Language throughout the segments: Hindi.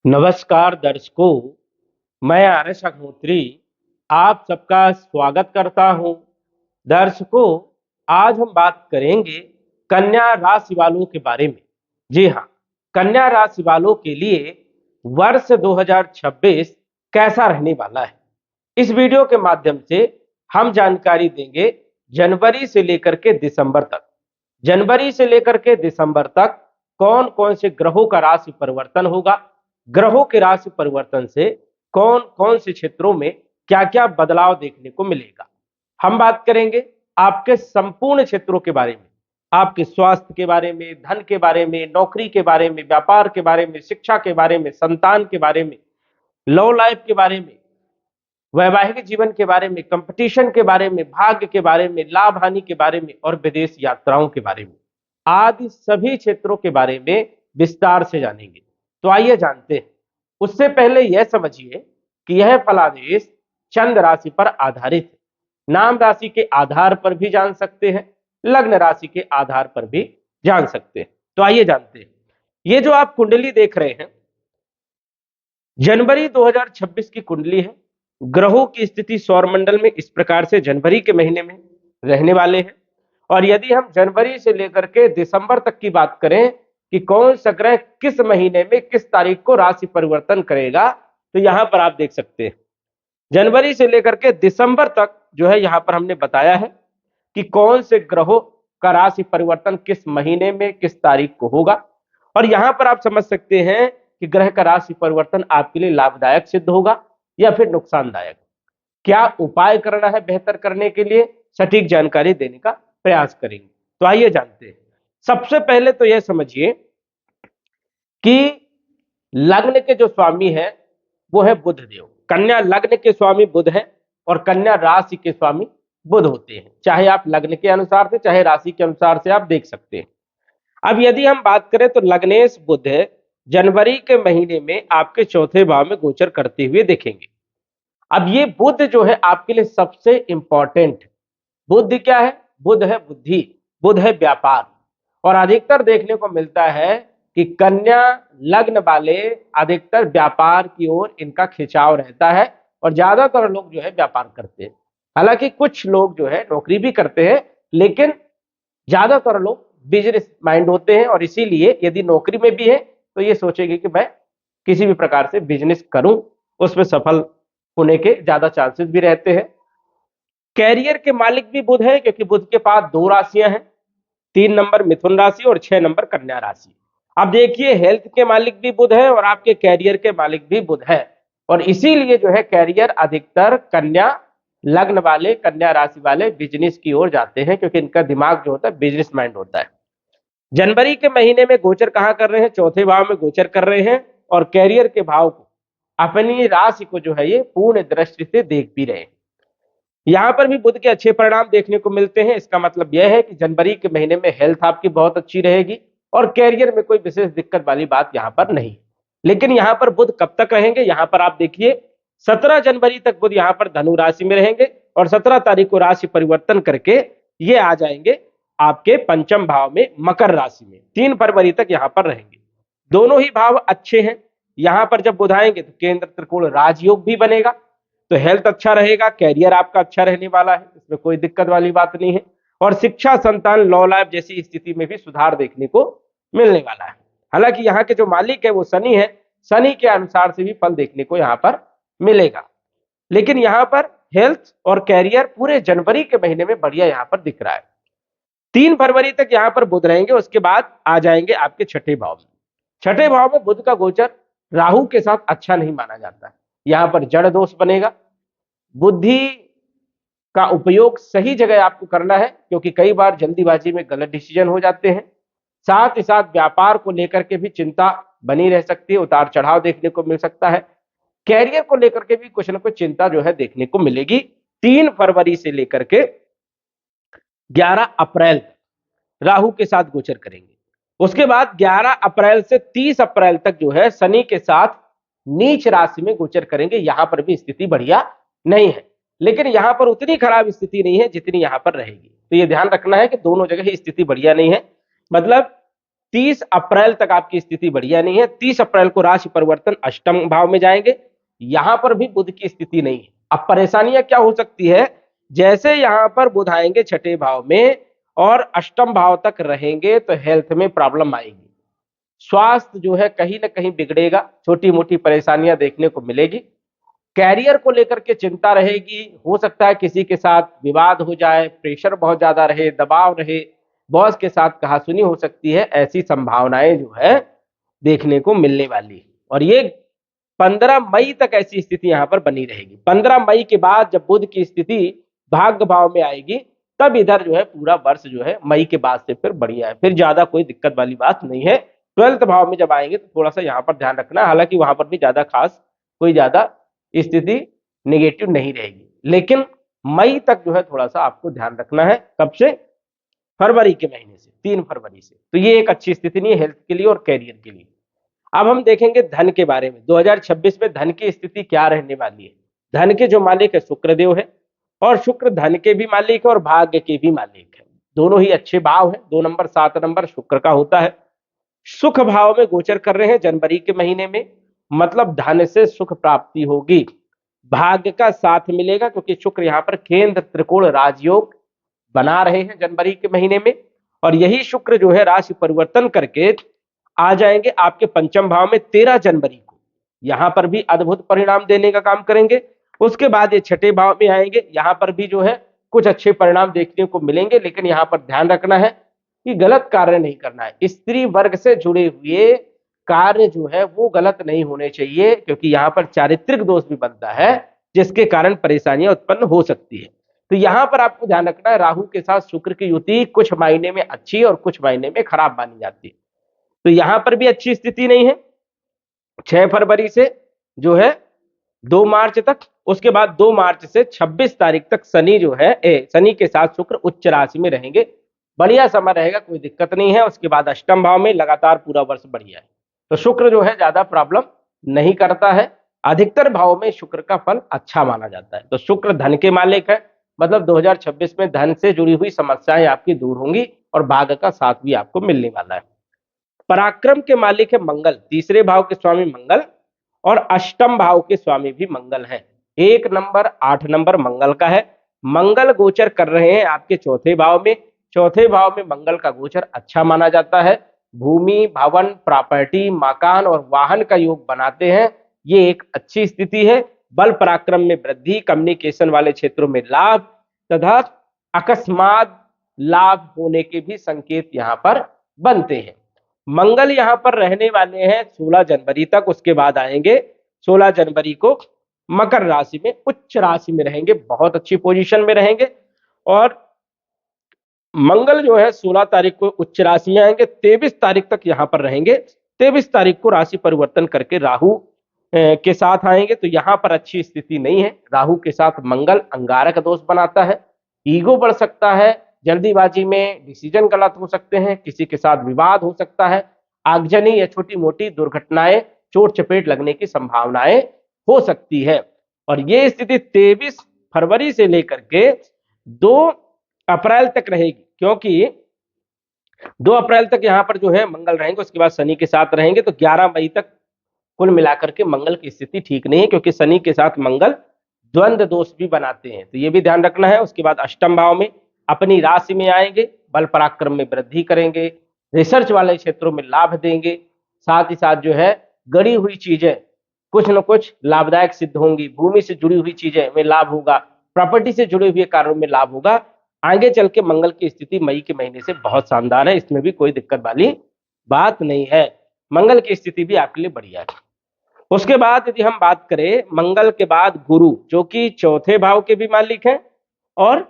नमस्कार दर्शकों, मैं आरएस अग्निहोत्री आप सबका स्वागत करता हूं। दर्शकों, आज हम बात करेंगे कन्या राशि वालों के बारे में। जी हां, कन्या राशि वालों के लिए वर्ष 2026 कैसा रहने वाला है। इस वीडियो के माध्यम से हम जानकारी देंगे जनवरी से लेकर के दिसंबर तक। जनवरी से लेकर के दिसंबर तक कौन कौन से ग्रहों का राशि परिवर्तन होगा, ग्रहों के राशि परिवर्तन से कौन कौन से क्षेत्रों में क्या क्या बदलाव देखने को मिलेगा। हम बात करेंगे आपके संपूर्ण क्षेत्रों के बारे में, आपके स्वास्थ्य के बारे में, धन के बारे में, नौकरी के बारे में, व्यापार के बारे में, शिक्षा के बारे में, संतान के बारे में, लव लाइफ के बारे में, वैवाहिक जीवन के बारे में, कंपटीशन के बारे में, भाग्य के बारे में, लाभ हानि के बारे में और विदेश यात्राओं के बारे में, आदि सभी क्षेत्रों के बारे में विस्तार से जानेंगे। तो आइए जानते हैं। उससे पहले यह समझिए कि यह फलादेश चंद्र राशि पर आधारित है। नाम राशि के आधार पर भी जान सकते हैं, लग्न राशि के आधार पर भी जान सकते हैं। तो आइए जानते हैं। ये जो आप कुंडली देख रहे हैं, जनवरी 2026 की कुंडली है। ग्रहों की स्थिति सौरमंडल में इस प्रकार से जनवरी के महीने में रहने वाले हैं। और यदि हम जनवरी से लेकर के दिसंबर तक की बात करें कि कौन सा ग्रह किस महीने में किस तारीख को राशि परिवर्तन करेगा, तो यहां पर आप देख सकते हैं जनवरी से लेकर के दिसंबर तक जो है यहां पर हमने बताया है कि कौन से ग्रहों का राशि परिवर्तन किस महीने में किस तारीख को होगा। और यहां पर आप समझ सकते हैं कि ग्रह का राशि परिवर्तन आपके लिए लाभदायक सिद्ध होगा या फिर नुकसानदायक। क्या उपाय करना है बेहतर करने के लिए, सटीक जानकारी देने का प्रयास करेंगे। तो आइए जानते हैं। सबसे पहले तो यह समझिए कि लग्न के जो स्वामी है वो है बुध देव। कन्या लग्न के स्वामी बुध है और कन्या राशि के स्वामी बुध होते हैं। चाहे आप लग्न के अनुसार से चाहे राशि के अनुसार से आप देख सकते हैं। अब यदि हम बात करें तो लग्नेश बुध जनवरी के महीने में आपके चौथे भाव में गोचर करते हुए देखेंगे। अब ये बुध जो है आपके लिए सबसे इंपॉर्टेंट। बुध क्या है? बुध है बुद्धि, बुध है व्यापार। और अधिकतर देखने को मिलता है कि कन्या लग्न वाले अधिकतर व्यापार की ओर इनका खिंचाव रहता है और ज्यादातर लोग जो है व्यापार करते हैं। हालांकि कुछ लोग जो है नौकरी भी करते हैं, लेकिन ज्यादातर लोग बिजनेस माइंड होते हैं और इसीलिए यदि नौकरी में भी है तो ये सोचेंगे कि मैं किसी भी प्रकार से बिजनेस करूं, उसमें सफल होने के ज्यादा चांसेस भी रहते हैं। कैरियर के मालिक भी बुध है क्योंकि बुध के पास दो राशियां हैं, 3 नंबर मिथुन राशि और 6 नंबर कन्या राशि। अब देखिए, हेल्थ के मालिक भी बुध है और आपके कैरियर के मालिक भी बुध है। और इसीलिए जो है कैरियर अधिकतर कन्या लग्न वाले, कन्या राशि वाले बिजनेस की ओर जाते हैं क्योंकि इनका दिमाग जो होता है बिजनेस माइंड होता है। जनवरी के महीने में गोचर कहां कर रहे हैं? चौथे भाव में गोचर कर रहे हैं और कैरियर के भाव को, अपनी राशि को जो है ये पूर्ण दृष्टि से देख भी रहे हैं। यहां पर भी बुध के अच्छे परिणाम देखने को मिलते हैं। इसका मतलब यह है कि जनवरी के महीने में हेल्थ आपकी बहुत अच्छी रहेगी और कैरियर में कोई विशेष दिक्कत वाली बात यहां पर नहीं। लेकिन यहां पर बुध कब तक रहेंगे? यहां पर आप देखिए 17 जनवरी तक बुध यहां पर धनु राशि में रहेंगे और 17 तारीख को राशि परिवर्तन करके ये आ जाएंगे आपके पंचम भाव में मकर राशि में। 3 फरवरी तक यहां पर रहेंगे। दोनों ही भाव अच्छे हैं। यहां पर जब बुध आएंगे तो केंद्र त्रिकोण राजयोग भी बनेगा, तो हेल्थ अच्छा रहेगा, कैरियर आपका अच्छा रहने वाला है, इसमें कोई दिक्कत वाली बात नहीं है। और शिक्षा, संतान, लव लाइफ जैसी स्थिति में भी सुधार देखने को मिलने वाला है। हालांकि यहाँ के जो मालिक है वो शनि है, शनि के अनुसार से भी फल देखने को यहाँ पर मिलेगा। लेकिन यहाँ पर हेल्थ और कैरियर पूरे जनवरी के महीने में बढ़िया यहाँ पर दिख रहा है। 3 फरवरी तक यहाँ पर बुध रहेंगे, उसके बाद आ जाएंगे आपके छठे भाव में। छठे भाव में बुध का गोचर राहु के साथ अच्छा नहीं माना जाता है। यहां पर जड़ दोष बनेगा। बुद्धि का उपयोग सही जगह आपको करना है क्योंकि कई बार जल्दीबाजी में गलत डिसीजन हो जाते हैं। साथ ही साथ व्यापार को लेकर के भी चिंता बनी रह सकती है, उतार चढ़ाव देखने को मिल सकता है। कैरियर को लेकर के भी कुछ ना कुछ चिंता जो है देखने को मिलेगी। 3 फरवरी से लेकर के 11 अप्रैल राहु के साथ गोचर करेंगे। उसके बाद 11 अप्रैल से 30 अप्रैल तक जो है शनि के साथ नीच राशि में गोचर करेंगे। यहां पर भी स्थिति बढ़िया नहीं है, लेकिन यहां पर उतनी खराब स्थिति नहीं है जितनी यहां पर रहेगी। तो ये ध्यान रखना है कि दोनों जगह ही स्थिति बढ़िया नहीं है। मतलब 30 अप्रैल तक आपकी स्थिति बढ़िया नहीं है। 30 अप्रैल को राशि परिवर्तन अष्टम भाव में जाएंगे, यहां पर भी बुध की स्थिति नहीं है। अब परेशानियां क्या हो सकती है, जैसे यहां पर बुध आएंगे छठे भाव में और अष्टम भाव तक रहेंगे तो हेल्थ में प्रॉब्लम आएगी, स्वास्थ्य जो है कहीं ना कहीं बिगड़ेगा, छोटी मोटी परेशानियां देखने को मिलेगी। कैरियर को लेकर के चिंता रहेगी, हो सकता है किसी के साथ विवाद हो जाए, प्रेशर बहुत ज्यादा रहे, दबाव रहे, बॉस के साथ कहासुनी हो सकती है, ऐसी संभावनाएं जो है देखने को मिलने वाली। और ये 15 मई तक ऐसी स्थिति यहां पर बनी रहेगी। 15 मई के बाद जब बुध की स्थिति भाग्य भाव में आएगी, तब इधर जो है पूरा वर्ष जो है मई के बाद से फिर बढ़िया है, फिर ज्यादा कोई दिक्कत वाली बात नहीं है। 12th भाव में जब आएंगे तो थोड़ा सा यहाँ पर ध्यान रखना, हालांकि वहां पर भी ज्यादा खास कोई ज्यादा स्थिति नेगेटिव नहीं रहेगी, लेकिन मई तक जो है थोड़ा सा आपको ध्यान रखना है। कब से? फरवरी के महीने से, 3 फरवरी से। तो ये एक अच्छी स्थिति नहीं है हेल्थ के लिए और कैरियर के लिए। अब हम देखेंगे धन के बारे में। 2026 में धन की स्थिति क्या रहने वाली है। धन के जो मालिक है शुक्रदेव है, और शुक्र धन के भी मालिक है और भाग्य के भी मालिक है, दोनों ही अच्छे भाव है। 2 नंबर 7 नंबर शुक्र का होता है। सुख भाव में गोचर कर रहे हैं जनवरी के महीने में, मतलब धन से सुख प्राप्ति होगी, भाग्य का साथ मिलेगा, क्योंकि शुक्र यहाँ पर केंद्र त्रिकोण राजयोग बना रहे हैं जनवरी के महीने में। और यही शुक्र जो है राशि परिवर्तन करके आ जाएंगे आपके पंचम भाव में 13 जनवरी को, यहां पर भी अद्भुत परिणाम देने का काम करेंगे। उसके बाद ये छठे भाव में आएंगे, यहां पर भी जो है कुछ अच्छे परिणाम देखने को मिलेंगे, लेकिन यहां पर ध्यान रखना है कि गलत कार्य नहीं करना है। स्त्री वर्ग से जुड़े हुए कार्य जो है वो गलत नहीं होने चाहिए, क्योंकि यहाँ पर चारित्रिक दोष भी बनता है, जिसके कारण परेशानियां उत्पन्न हो सकती है। तो यहां पर आपको ध्यान रखना है, राहु के साथ शुक्र की युति कुछ मायने में अच्छी और कुछ मायने में खराब मानी जाती है। तो यहां पर भी अच्छी स्थिति नहीं है 6 फरवरी से जो है 2 मार्च तक। उसके बाद 2 मार्च से 26 तारीख तक शनि जो है शनि के साथ शुक्र उच्च राशि में रहेंगे, बढ़िया समय रहेगा, कोई दिक्कत नहीं है। उसके बाद अष्टम भाव में लगातार पूरा वर्ष बढ़िया है। तो शुक्र जो है ज्यादा प्रॉब्लम नहीं करता है, अधिकतर भाव में शुक्र का फल अच्छा माना जाता है। तो शुक्र धन के मालिक है, मतलब 2026 में धन से जुड़ी हुई समस्याएं आपकी दूर होंगी और भाग्य का साथ भी आपको मिलने वाला है। पराक्रम के मालिक है मंगल, तीसरे भाव के स्वामी मंगल और अष्टम भाव के स्वामी भी मंगल है। 1 नंबर 8 नंबर मंगल का है। मंगल गोचर कर रहे हैं आपके चौथे भाव में। चौथे भाव में मंगल का गोचर अच्छा माना जाता है, भूमि भवन प्रॉपर्टी मकान और वाहन का योग बनाते हैं, ये एक अच्छी स्थिति है। बल पराक्रम में वृद्धि, कम्युनिकेशन वाले क्षेत्रों में लाभ तथा अकस्मात लाभ होने के भी संकेत यहाँ पर बनते हैं। मंगल यहां पर रहने वाले हैं 16 जनवरी तक, उसके बाद आएंगे 16 जनवरी को मकर राशि में, उच्च राशि में रहेंगे, बहुत अच्छी पोजीशन में रहेंगे। और मंगल जो है 16 तारीख को उच्च राशि में आएंगे, 23 तारीख तक यहां पर रहेंगे। 23 तारीख को राशि परिवर्तन करके राहु के साथ आएंगे, तो यहां पर अच्छी स्थिति नहीं है। राहु के साथ मंगल अंगारक दोष बनाता है, ईगो बढ़ सकता है, जल्दीबाजी में डिसीजन गलत हो सकते हैं, किसी के साथ विवाद हो सकता है, आगजनी या छोटी मोटी दुर्घटनाएं, चोट चपेट लगने की संभावनाएं हो सकती है। और ये स्थिति 23 फरवरी से लेकर के 2 अप्रैल तक रहेगी, क्योंकि 2 अप्रैल तक यहां पर जो है मंगल रहेंगे, उसके बाद शनि के साथ रहेंगे। तो 11 मई तक कुल मिलाकर के मंगल की स्थिति ठीक नहीं है, क्योंकि शनि के साथ मंगल द्वंद्व दोष भी बनाते हैं, तो ये भी ध्यान रखना है। उसके बाद अष्टम भाव में अपनी राशि में आएंगे, बल पराक्रम में वृद्धि करेंगे, रिसर्च वाले क्षेत्रों में लाभ देंगे, साथ ही साथ जो है गड़ी हुई चीजें कुछ न कुछ लाभदायक सिद्ध होंगी, भूमि से जुड़ी हुई चीजें में लाभ होगा, प्रॉपर्टी से जुड़े हुए कार्यों में लाभ होगा। आगे चल के मंगल की स्थिति मई के महीने से बहुत शानदार है, इसमें भी कोई दिक्कत वाली बात नहीं है, मंगल की स्थिति भी आपके लिए बढ़िया है। उसके बाद यदि हम बात करें मंगल के बाद गुरु, जो कि चौथे भाव के भी मालिक हैं और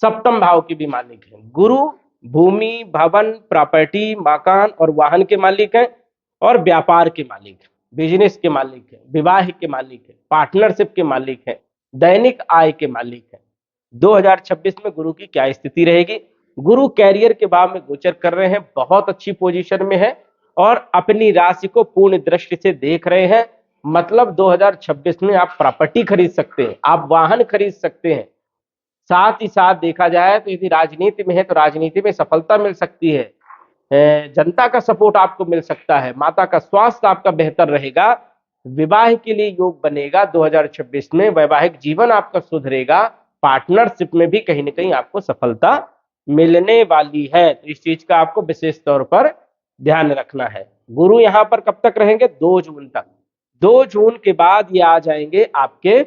सप्तम भाव के भी मालिक हैं। गुरु भूमि भवन प्रॉपर्टी मकान और वाहन के मालिक हैं और व्यापार के मालिक हैं, बिजनेस के मालिक हैं, विवाह के मालिक हैं, पार्टनरशिप के मालिक हैं, दैनिक आय के मालिक हैं। 2026 में गुरु की क्या स्थिति रहेगी? गुरु कैरियर के भाव में गोचर कर रहे हैं, बहुत अच्छी पोजीशन में है और अपनी राशि को पूर्ण दृष्टि से देख रहे हैं, मतलब 2026 में आप प्रॉपर्टी खरीद सकते हैं, आप वाहन खरीद सकते हैं। साथ ही साथ देखा जाए तो यदि राजनीति में है तो राजनीति में सफलता मिल सकती है, जनता का सपोर्ट आपको मिल सकता है, माता का स्वास्थ्य आपका बेहतर रहेगा, विवाह के लिए योग बनेगा 2026 में, वैवाहिक जीवन आपका सुधरेगा, पार्टनरशिप में भी कहीं ना कहीं आपको सफलता मिलने वाली है। तो इस चीज का आपको विशेष तौर पर ध्यान रखना है। गुरु यहां पर कब तक रहेंगे? 2 जून तक। 2 जून के बाद ये आ जाएंगे आपके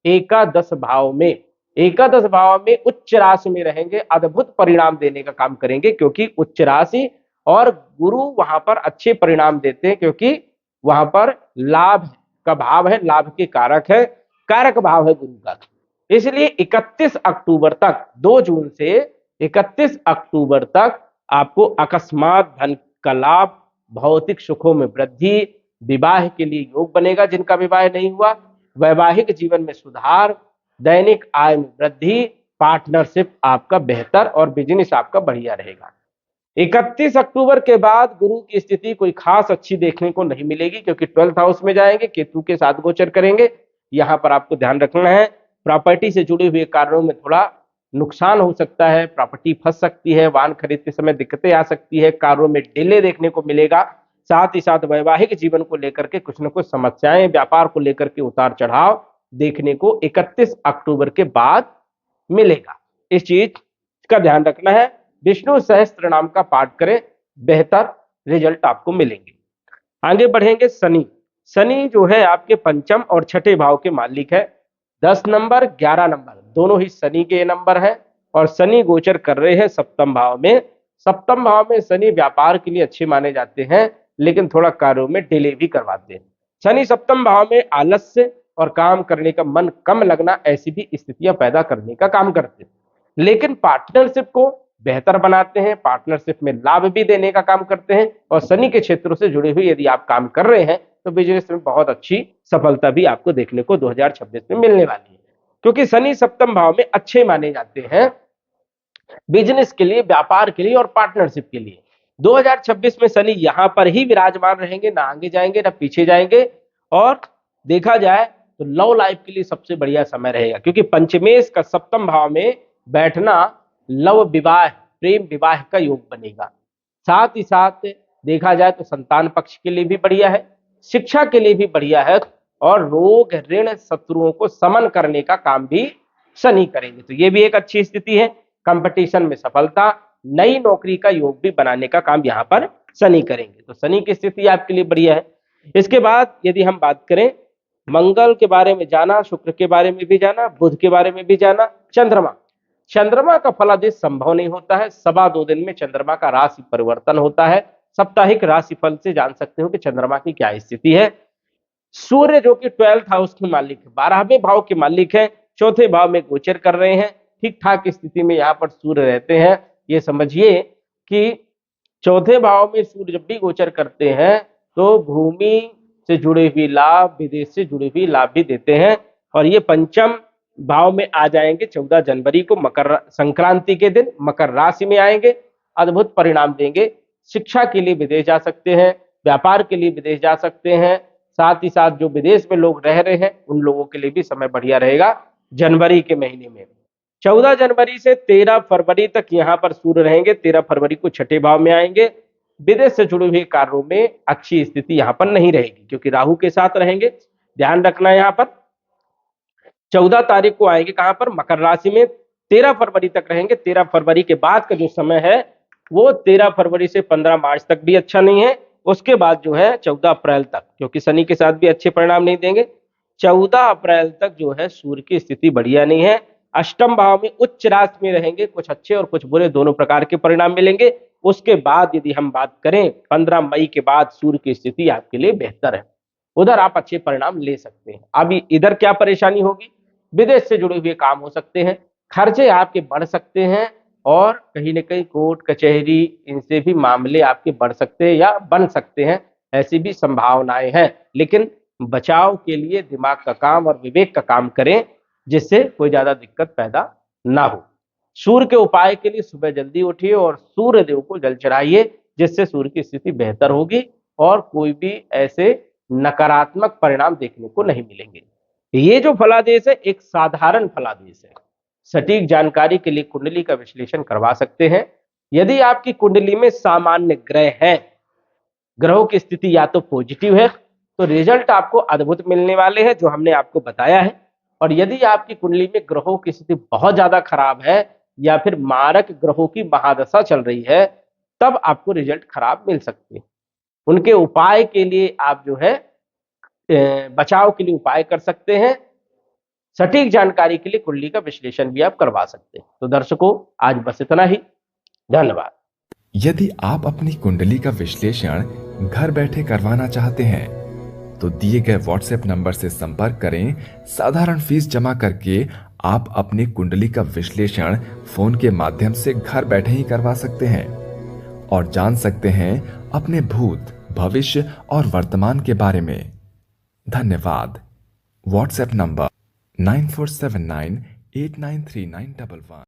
एकादश भाव में। एकादश भाव में उच्च राशि में रहेंगे, अद्भुत परिणाम देने का काम करेंगे, क्योंकि उच्च राशि और गुरु वहां पर अच्छे परिणाम देते हैं, क्योंकि वहां पर लाभ का भाव है, लाभ के कारक है, कारक भाव है गुरु का। इसलिए 31 अक्टूबर तक, 2 जून से 31 अक्टूबर तक आपको अकस्मात धन का लाभ, भौतिक सुखों में वृद्धि, विवाह के लिए योग बनेगा जिनका विवाह नहीं हुआ, वैवाहिक जीवन में सुधार, दैनिक आय में वृद्धि, पार्टनरशिप आपका बेहतर और बिजनेस आपका बढ़िया रहेगा। 31 अक्टूबर के बाद गुरु की स्थिति कोई खास अच्छी देखने को नहीं मिलेगी, क्योंकि 12th हाउस में जाएंगे, केतु के साथ गोचर करेंगे। यहां पर आपको ध्यान रखना है, प्रॉपर्टी से जुड़े हुए कार्यों में थोड़ा नुकसान हो सकता है, प्रॉपर्टी फंस सकती है, वाहन खरीदते समय दिक्कतें आ सकती है, कार्यों में डिले देखने को मिलेगा। साथ ही साथ वैवाहिक जीवन को लेकर के कुछ न कुछ समस्याएं, व्यापार को लेकर के उतार चढ़ाव देखने को 31 अक्टूबर के बाद मिलेगा। इस चीज का ध्यान रखना है। विष्णु सहस्त्र नाम का पाठ करें, बेहतर रिजल्ट आपको मिलेंगे। आगे बढ़ेंगे। शनि। शनि जो है आपके पंचम और छठे भाव के मालिक है। 10 नंबर 11 नंबर दोनों ही शनि के नंबर है, और शनि गोचर कर रहे हैं सप्तम भाव में। सप्तम भाव में शनि व्यापार के लिए अच्छे माने जाते हैं, लेकिन थोड़ा कार्यों में डिले भी करवाते हैं। शनि सप्तम भाव में आलस्य और काम करने का मन कम लगना, ऐसी भी स्थितियां पैदा करने का काम करते हैं, लेकिन पार्टनरशिप को बेहतर बनाते हैं, पार्टनरशिप में लाभ भी देने का काम करते हैं, और शनि के क्षेत्रों से जुड़े हुए यदि आप काम कर रहे हैं तो बिजनेस में बहुत अच्छी सफलता भी आपको देखने को 2026 में मिलने वाली है, क्योंकि शनि सप्तम भाव में अच्छे माने जाते हैं बिजनेस के लिए, व्यापार के लिए और पार्टनरशिप के लिए। 2026 में शनि यहां पर ही विराजमान रहेंगे, ना आगे जाएंगे ना पीछे जाएंगे, और देखा जाए तो लव लाइफ के लिए सबसे बढ़िया समय रहेगा, क्योंकि पंचमेश का सप्तम भाव में बैठना लव विवाह, प्रेम विवाह का योग बनेगा। साथ ही साथ देखा जाए तो संतान पक्ष के लिए भी बढ़िया है, शिक्षा के लिए भी बढ़िया है, और रोग ऋण शत्रुओं को समन करने का काम भी शनि करेंगे, तो ये भी एक अच्छी स्थिति है। कंपटीशन में सफलता, नई नौकरी का योग भी बनाने का काम यहाँ पर शनि करेंगे, तो शनि की स्थिति आपके लिए बढ़िया है। इसके बाद यदि हम बात करें, मंगल के बारे में जाना, शुक्र के बारे में भी जाना, बुध के बारे में भी जाना। चंद्रमा। चंद्रमा का फलादेश संभव नहीं होता है, 2.25 दिन में चंद्रमा का राशि परिवर्तन होता है। साप्ताहिक राशिफल से जान सकते हो कि चंद्रमा की क्या स्थिति है। सूर्य जो कि 12th हाउस के मालिक है, 12वें भाव के मालिक है, चौथे भाव में गोचर कर रहे हैं। ठीक ठाक स्थिति में यहाँ पर सूर्य रहते हैं। ये समझिए कि चौथे भाव में सूर्य जब भी गोचर करते हैं तो भूमि से जुड़े हुए लाभ, विदेश से जुड़े हुए लाभ भी देते हैं, और ये पंचम भाव में आ जाएंगे 14 जनवरी को, मकर संक्रांति के दिन मकर राशि में आएंगे, अद्भुत परिणाम देंगे। शिक्षा के लिए विदेश जा सकते हैं, व्यापार के लिए विदेश जा सकते हैं, साथ ही साथ जो विदेश में लोग रह रहे हैं उन लोगों के लिए भी समय बढ़िया रहेगा जनवरी के महीने में। 14 जनवरी से 13 फरवरी तक यहाँ पर सूर्य रहेंगे, 13 फरवरी को छठे भाव में आएंगे। विदेश से जुड़े हुए कार्यों में अच्छी स्थिति यहाँ पर नहीं रहेगी, क्योंकि राहु के साथ रहेंगे। ध्यान रखना है, यहाँ पर 14 तारीख को आएंगे कहां पर? मकर राशि में। 13 फरवरी तक रहेंगे। 13 फरवरी के बाद का जो समय है वो 13 फरवरी से 15 मार्च तक भी अच्छा नहीं है। उसके बाद जो है 14 अप्रैल तक, क्योंकि शनि के साथ भी अच्छे परिणाम नहीं देंगे, 14 अप्रैल तक जो है सूर्य की स्थिति बढ़िया नहीं है। अष्टम भाव में उच्च राशि में रहेंगे, कुछ अच्छे और कुछ बुरे दोनों प्रकार के परिणाम मिलेंगे। उसके बाद यदि हम बात करें 15 मई के बाद सूर्य की स्थिति आपके लिए बेहतर है, उधर आप अच्छे परिणाम ले सकते हैं। अब इधर क्या परेशानी होगी? विदेश से जुड़े हुए काम हो सकते हैं, खर्चे आपके बढ़ सकते हैं, और कहीं ना कहीं कोर्ट कचहरी इनसे भी मामले आपके बढ़ सकते हैं या बन सकते हैं, ऐसी भी संभावनाएं हैं। लेकिन बचाव के लिए दिमाग का काम और विवेक का काम करें, जिससे कोई ज्यादा दिक्कत पैदा ना हो। सूर्य के उपाय के लिए सुबह जल्दी उठिए और सूर्य देव को जल चढ़ाइए, जिससे सूर्य की स्थिति बेहतर होगी और कोई भी ऐसे नकारात्मक परिणाम देखने को नहीं मिलेंगे। ये जो फलादेश है एक साधारण फलादेश है। सटीक जानकारी के लिए कुंडली का विश्लेषण करवा सकते हैं। यदि आपकी कुंडली में सामान्य ग्रह है, ग्रहों की स्थिति या तो पॉजिटिव है, तो रिजल्ट आपको अद्भुत मिलने वाले हैं जो हमने आपको बताया है। और यदि आपकी कुंडली में ग्रहों की स्थिति बहुत ज्यादा खराब है या फिर मारक ग्रहों की महादशा चल रही है, तब आपको रिजल्ट खराब मिल सकते हैं। उनके उपाय के लिए आप जो है बचाव के लिए उपाय कर सकते हैं। सटीक जानकारी के लिए कुंडली का विश्लेषण भी आप करवा सकते हैं। तो दर्शकों, आज बस इतना ही। धन्यवाद। यदि आप अपनी कुंडली का विश्लेषण घर बैठे करवाना चाहते हैं तो दिए गए व्हाट्सएप नंबर से संपर्क करें। साधारण फीस जमा करके आप अपनी कुंडली का विश्लेषण फोन के माध्यम से घर बैठे ही करवा सकते हैं और जान सकते हैं अपने भूत, भविष्य और वर्तमान के बारे में। धन्यवाद। WhatsApp number 9479893911।